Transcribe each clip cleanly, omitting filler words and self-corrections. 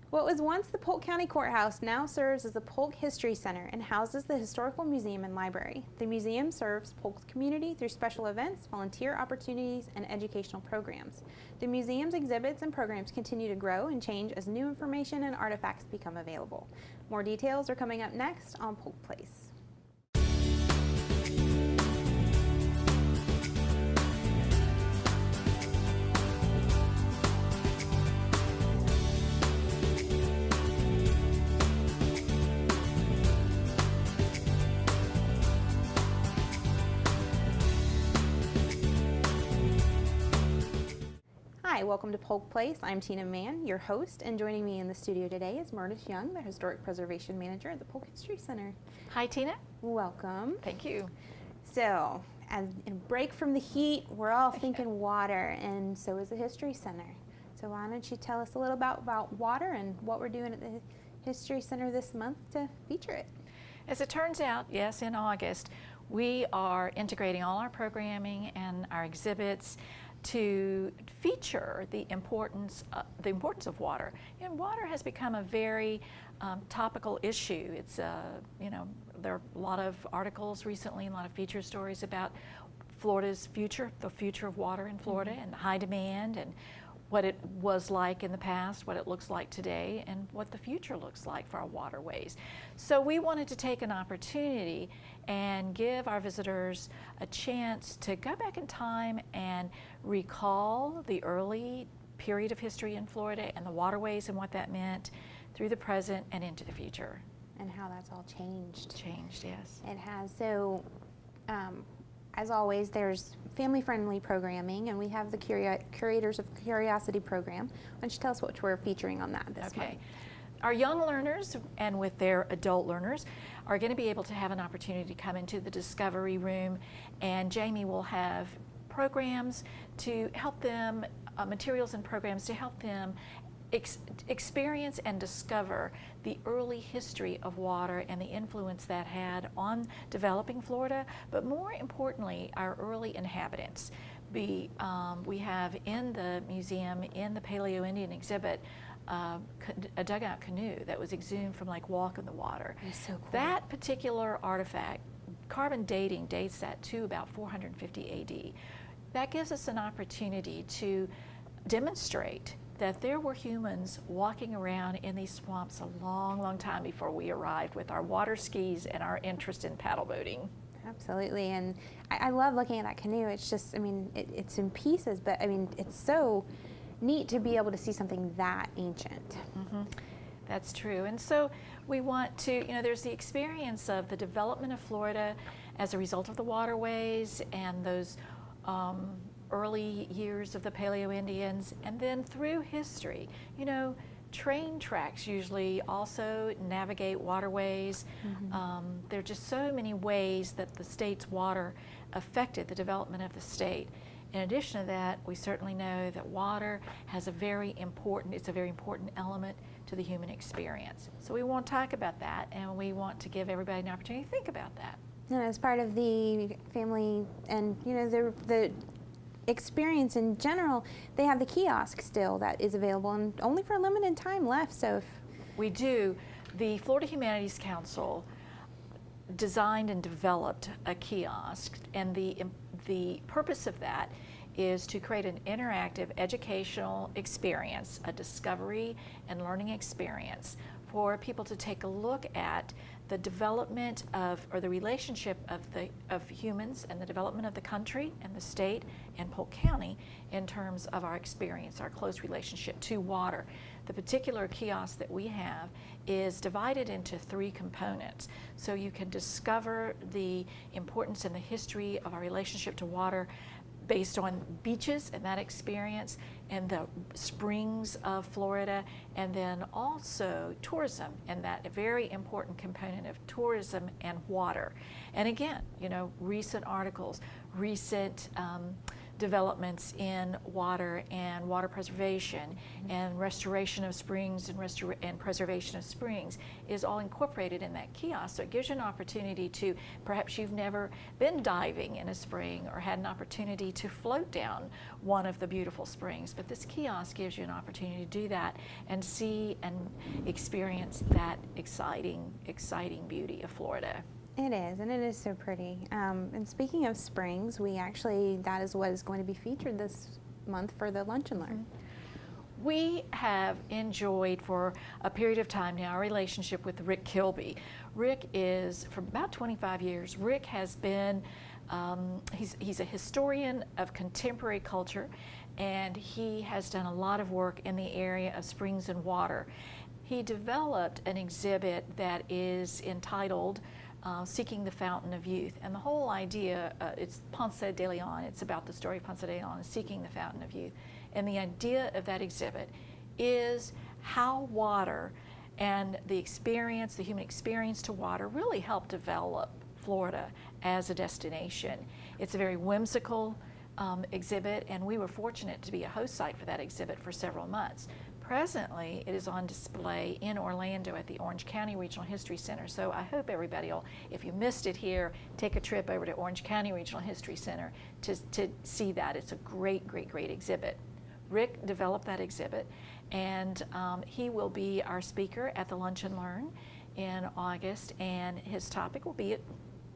What was once the Polk County Courthouse now serves as the Polk History Center and houses the Historical Museum and Library. The museum serves Polk's community through special events, volunteer opportunities, and educational programs. The museum's exhibits and programs continue to grow and change as new information and artifacts become available. More details are coming up next on Polk Place. Hi, welcome to Polk Place. I'm Tina Mann, your host, and joining me in the studio today is Murtis Young, the Historic Preservation Manager at the Polk History Center. Hi, Tina. Welcome. Thank you. So, as in a break from the heat, we're all thinking water, and so is the History Center. So why don't you tell us a little about water and what we're doing at the History Center this month to feature it? As it turns out, yes, in August, we are integrating all our programming and our exhibits to feature the importance of water. And water has become a very topical issue. It's there are a lot of articles recently, a lot of feature stories about Florida's future, the future of water in Florida, and the high demand, and what it was like in the past, what it looks like today, and what the future looks like for our waterways. So we wanted to take an opportunity and give our visitors a chance to go back in time and recall the early period of history in Florida and the waterways and what that meant through the present and into the future. And how that's all changed. Changed, yes. It has. So, as always, there's family-friendly programming, and we have the Curators of Curiosity program. Why don't you tell us what we're featuring on that this month? Our young learners, and with their adult learners, are going to be able to have an opportunity to come into the Discovery Room, and Jamie will have programs to help them, materials and programs to help them experience and discover the early history of water and the influence that had on developing Florida, but more importantly, our early inhabitants. We have in the museum, in the Paleo-Indian exhibit, a dugout canoe that was exhumed from Lake Walk in the water. That's so cool. That particular artifact, carbon dating dates that to about 450 AD. That gives us an opportunity to demonstrate that there were humans walking around in these swamps a long, long time before we arrived with our water skis and our interest in paddle boating. Absolutely, and I love looking at that canoe. It's just, I mean, it's in pieces, but I mean, it's so neat to be able to see something that ancient. Mm-hmm. That's true, and so we want to, there's the experience of the development of Florida as a result of the waterways and those early years of the Paleo-Indians, and then through history. Train tracks usually also navigate waterways. Mm-hmm. There are just so many ways that the state's water affected the development of the state. In addition to that, we certainly know that water has it's a very important element to the human experience. So we want to talk about that, and we want to give everybody an opportunity to think about that. And as part of the family and, the experience in general, they have the kiosk still that is available and only for a limited time left. So if we do, the Florida Humanities Council designed and developed a kiosk, and the purpose of that is to create an interactive educational experience, a discovery and learning experience for people to take a look at the development or the relationship of humans and the development of the country and the state and Polk County in terms of our experience, our close relationship to water. The particular kiosk that we have is divided into 3 components. So you can discover the importance and the history of our relationship to water based on beaches and that experience and the springs of Florida, and then also tourism and that very important component of tourism and water. And again, recent articles, recent developments in water and water preservation and restoration of springs and preservation of springs is all incorporated in that kiosk. So it gives you an opportunity to, perhaps you've never been diving in a spring or had an opportunity to float down one of the beautiful springs, but this kiosk gives you an opportunity to do that and see and experience that exciting beauty of Florida. It is, and it is so pretty. And speaking of springs, that is what is going to be featured this month for the Lunch and Learn. We have enjoyed for a period of time now a relationship with Rick Kilby. Rick is, for about 25 years, Rick has been, he's a historian of contemporary culture, and he has done a lot of work in the area of springs and water. He developed an exhibit that is entitled Seeking the Fountain of Youth. And the whole idea, it's Ponce de Leon, it's about the story of Ponce de Leon, seeking the fountain of youth. And the idea of that exhibit is how water and the human experience to water really helped develop Florida as a destination. It's a very whimsical exhibit, and we were fortunate to be a host site for that exhibit for several months. Presently, it is on display in Orlando at the Orange County Regional History Center. So I hope everybody will, if you missed it here, take a trip over to Orange County Regional History Center to see that. It's a great exhibit. Rick developed that exhibit, and he will be our speaker at the Lunch and Learn in August, and his topic will be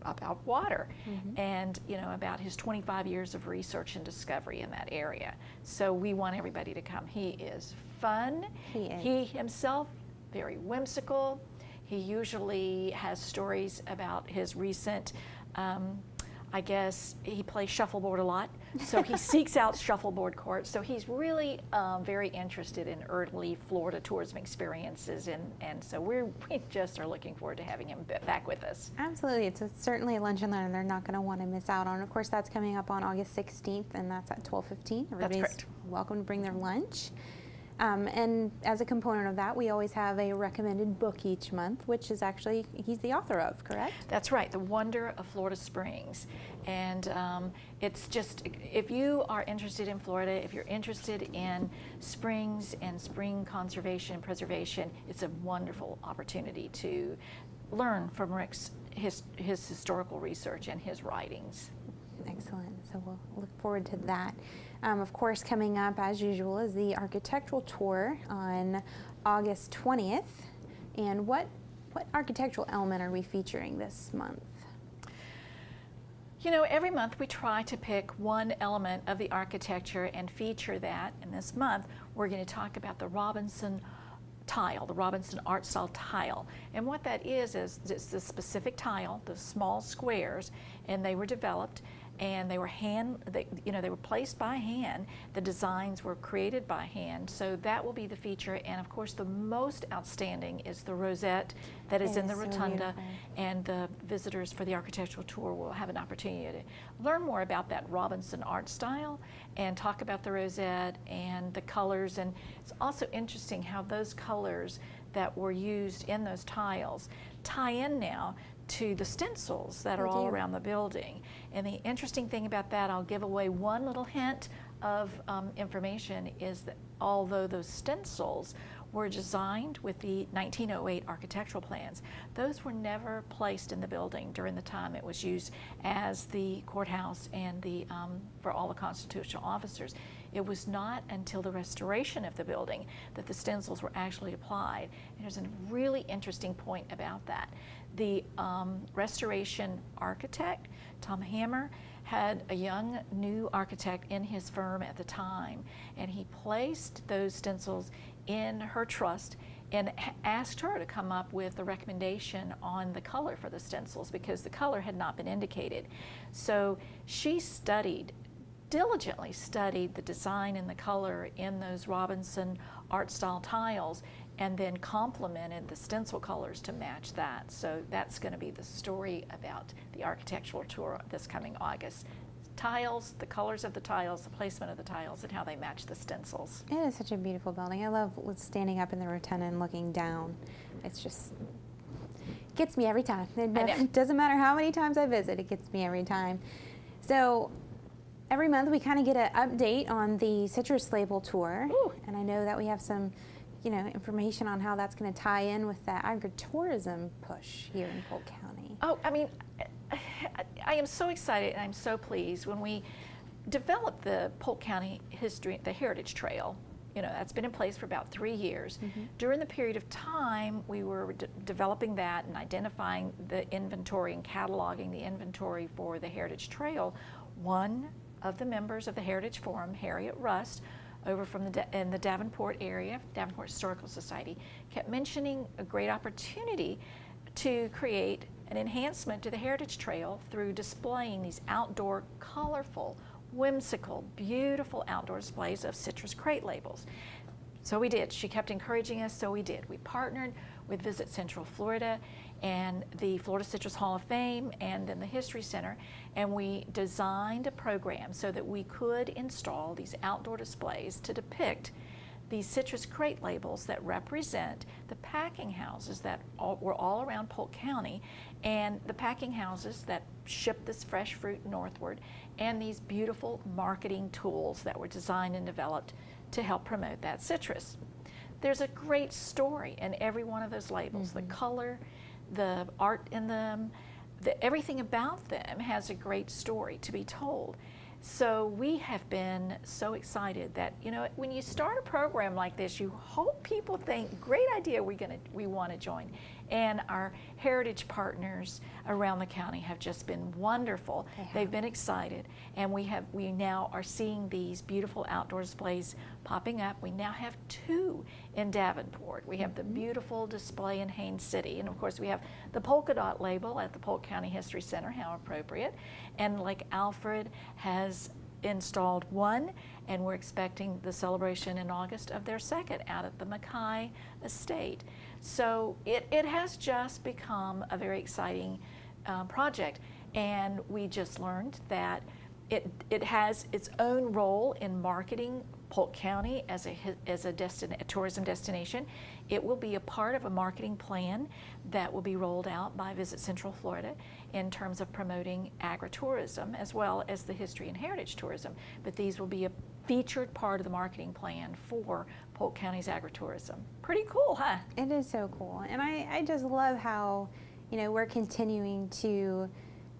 about water and about his 25 years of research and discovery in that area. So we want everybody to come. He is fun. He himself, very whimsical. He usually has stories about his recent, I guess he plays shuffleboard a lot, so he seeks out shuffleboard courts. So he's really very interested in early Florida tourism experiences, and so we just are looking forward to having him back with us. Absolutely, it's certainly a Lunch and Learn they're not going to want to miss out on. Of course, that's coming up on August 16th, and that's at 12:15. Everybody's welcome to bring their lunch. And as a component of that, we always have a recommended book each month, which is actually, he's the author of, correct? That's right, The Wonder of Florida Springs. And it's just, if you are interested in Florida, if you're interested in springs and spring conservation and preservation, it's a wonderful opportunity to learn from Rick's his historical research and his writings. Excellent. So we'll look forward to that. Of course, coming up, as usual, is the architectural tour on August 20th. And what architectural element are we featuring this month? You know, every month we try to pick one element of the architecture and feature that. And this month, we're going to talk about the Robinson tile, the Robinson art style tile. And what that is it's the specific tile, the small squares, and they were developed and they were they were placed by hand. The designs were created by hand. So that will be the feature. And of course, the most outstanding is the rosette that is in the rotunda. And the visitors for the architectural tour will have an opportunity to learn more about that Robinson art style and talk about the rosette and the colors. And it's also interesting how those colors that were used in those tiles tie in now to the stencils that are all around the building. And the interesting thing about that, I'll give away one little hint of information, is that although those stencils were designed with the 1908 architectural plans, those were never placed in the building during the time it was used as the courthouse and for all the constitutional officers. It was not until the restoration of the building that the stencils were actually applied. And there's a really interesting point about that. The restoration architect, Tom Hammer, had a young new architect in his firm at the time, and he placed those stencils in her trust and asked her to come up with a recommendation on the color for the stencils because the color had not been indicated. So she diligently studied the design and the color in those Robinson art style tiles and then complemented the stencil colors to match that. So that's going to be the story about the architectural tour this coming August. Tiles, the colors of the tiles, the placement of the tiles, and how they match the stencils. It is such a beautiful building. I love standing up in the rotunda and looking down. It's just gets me every time. It doesn't matter how many times I visit, it gets me every time. So Every month we kind of get an update on the citrus label tour. Ooh. And I know that we have some, information on how that's going to tie in with the agritourism push here in Polk County. Oh, I mean, I am so excited and I'm so pleased when we developed the Polk County History, the Heritage Trail. That's been in place for about 3 years. Mm-hmm. During the period of time we were developing that and identifying the inventory and cataloging the inventory for the Heritage Trail, one of the members of the Heritage Forum, Harriet Rust, over from in the Davenport area, Davenport Historical Society, kept mentioning a great opportunity to create an enhancement to the Heritage Trail through displaying these outdoor, colorful, whimsical, beautiful outdoor displays of citrus crate labels. So we did. She kept encouraging us, so we did. We partnered with Visit Central Florida and the Florida Citrus Hall of Fame and then the History Center, and we designed a program so that we could install these outdoor displays to depict these citrus crate labels that represent the packing houses that were all around Polk County, and the packing houses that ship this fresh fruit northward, and these beautiful marketing tools that were designed and developed to help promote that citrus. There's a great story in every one of those labels. Mm-hmm. The color, the art in them, everything about them has a great story to be told. So we have been so excited that, when you start a program like this, you hope people think, great idea, we want to join. And our heritage partners around the county have just been wonderful. They've been excited, and we now are seeing these beautiful outdoor displays popping up. We now have 2 in Davenport. We have the beautiful display in Haines City, and of course we have the polka dot label at the Polk County History Center, how appropriate. And Lake Alfred has installed 1, and we're expecting the celebration in August of their 2nd out at the Mackay Estate. So it has just become a very exciting project, and we just learned that it has its own role in marketing Polk County as a tourism destination. It will be a part of a marketing plan that will be rolled out by Visit Central Florida in terms of promoting agritourism as well as the history and heritage tourism. But these will be a featured part of the marketing plan for Polk County's agritourism. Pretty cool, huh? It is so cool. And I just love how, we're continuing to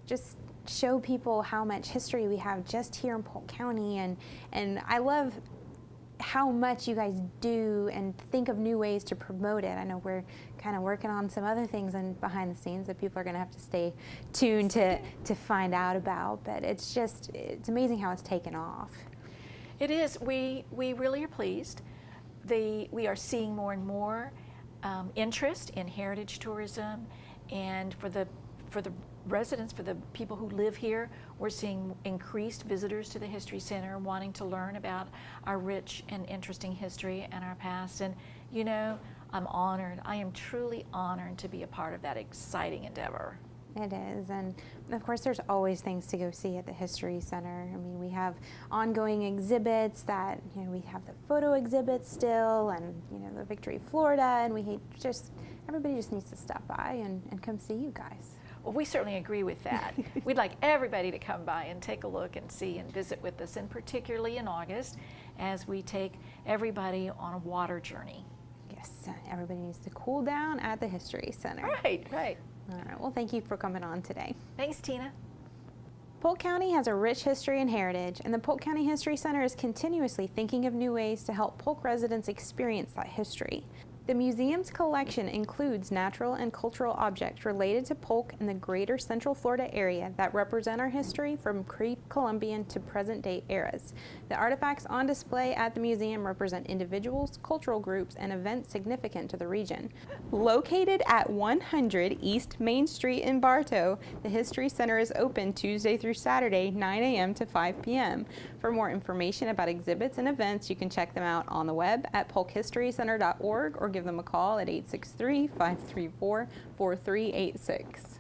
just show people how much history we have just here in Polk County, and I love how much you guys do and think of new ways to promote it. I know we're kind of working on some other things behind the scenes that people are going to have to stay tuned to find out about, but it's amazing how it's taken off. It is. We really are pleased. We are seeing more and more interest in heritage tourism, and for the residents, for the people who live here, we're seeing increased visitors to the History Center wanting to learn about our rich and interesting history and our past. And I'm honored. I am truly honored to be a part of that exciting endeavor. It is, and of course there's always things to go see at the History Center. I mean, we have ongoing exhibits that, we have the photo exhibits still, and the Victory Florida, and everybody just needs to stop by and come see you guys. Well, we certainly agree with that. We'd like everybody to come by and take a look and see and visit with us, and particularly in August as we take everybody on a water journey. Yes, everybody needs to cool down at the History Center. Right. All right, well, thank you for coming on today. Thanks, Tina. Polk County has a rich history and heritage, and the Polk County History Center is continuously thinking of new ways to help Polk residents experience that history. The museum's collection includes natural and cultural objects related to Polk and the greater Central Florida area that represent our history from pre-Columbian to present-day eras. The artifacts on display at the museum represent individuals, cultural groups, and events significant to the region. Located at 100 East Main Street in Bartow, the History Center is open Tuesday through Saturday, 9 a.m. to 5 p.m. For more information about exhibits and events, you can check them out on the web at polkhistorycenter.org or give them a call at 863-534-4386.